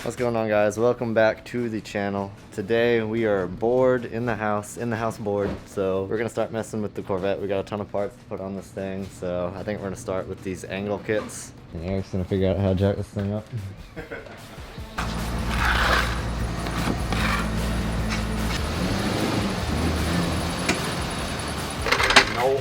What's going on, guys? Welcome back to the channel. Today we are bored in the house bored, so we're gonna start messing with the Corvette. We got a ton of parts to put on this thing, so I think we're gonna start with these angle kits. And Eric's gonna figure out how to jack this thing up. No.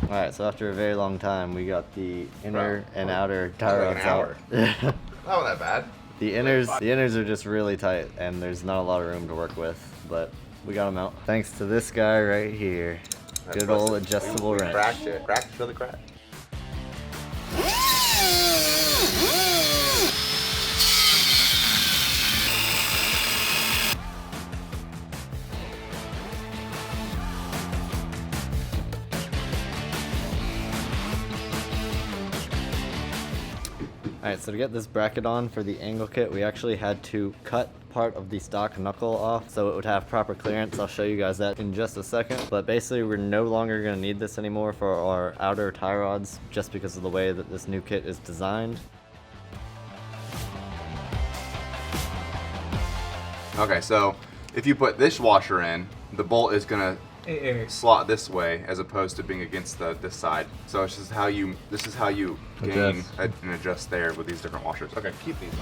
Alright, so after a very long time, we got the inner and outer tie rods out. Not that bad. The inners are just really tight, and there's not a lot of room to work with, but we got them out. Thanks to this guy right here. Good old adjustable wrench. Cracked it. Cracked it to the crack. Alright, so to get this bracket on for the angle kit, we actually had to cut part of the stock knuckle off so it would have proper clearance. I'll show you guys that in just a second. But basically, we're no longer going to need this anymore for our outer tie rods just because of the way that this new kit is designed. Okay, so if you put this washer in, the bolt is gonna slot this way as opposed to being against this side. So it's just how you gain and adjust there with these different washers. Okay, keep these.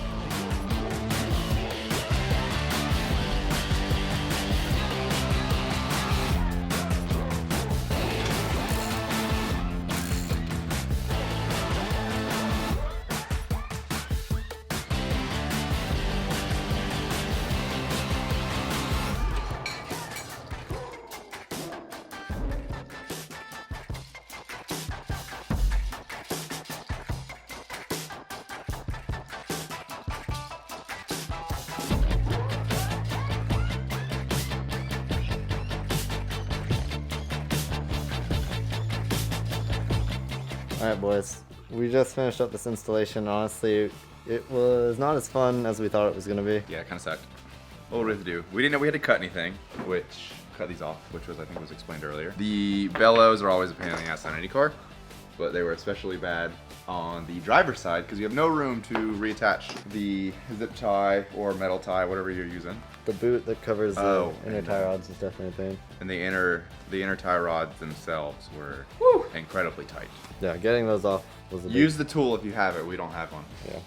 Alright, boys, we just finished up this installation. Honestly, it was not as fun as we thought it was going to be. Yeah, it kind of sucked. What were we to do? We didn't know we had to cut anything, cut these off, which was, I think, was explained earlier. The bellows are always a pain in the ass on any car, but they were especially bad on the driver's side because you have no room to reattach the zip tie or metal tie, whatever you're using. The boot that covers the inner tie rods is definitely a pain. And the inner tie rods themselves were incredibly tight. Yeah, getting those off was a big... Use the tool if you have it. We don't have one. Yeah.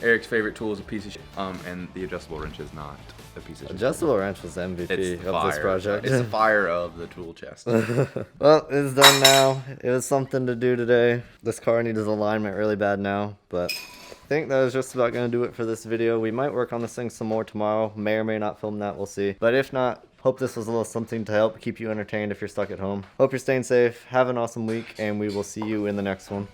Eric's favorite tool is a pice of shit. And the adjustable wrench is not a piece of shit. Adjustable wrench was the MVP of this project. It's the fire of the tool chest. Well, it's done now. It was something to do today. This car needs alignment really bad now, but I think that is just about going to do it for this video. We might work on this thing some more tomorrow. May or may not film that. We'll see. But if not, hope this was a little something to help keep you entertained if you're stuck at home. Hope you're staying safe. Have an awesome week, and we will see you in the next one.